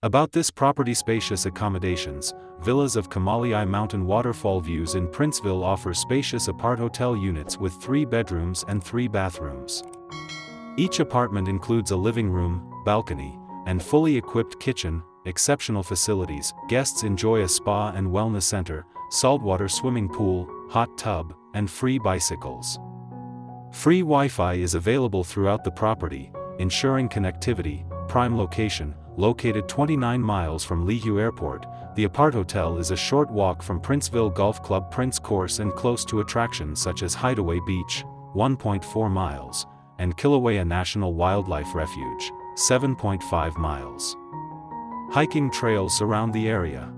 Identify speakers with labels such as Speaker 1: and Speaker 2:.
Speaker 1: About this property: spacious accommodations. Villas of Kamali'i Mountain Waterfall views in Princeville offer spacious apart hotel units with 3 bedrooms and 3 bathrooms. Each apartment includes a living room, balcony, and fully equipped kitchen. Exceptional facilities. Guests enjoy a spa and wellness center, saltwater swimming pool, hot tub, and free bicycles. Free Wi-Fi is available throughout the property, ensuring connectivity. Prime location. Located 29 miles from Lihu Airport, the apart hotel is a short walk from Princeville Golf Club Prince Course and close to attractions such as Hideaway Beach, 1.4 miles, and Kilauea National Wildlife Refuge, 7.5 miles. Hiking trails surround the area.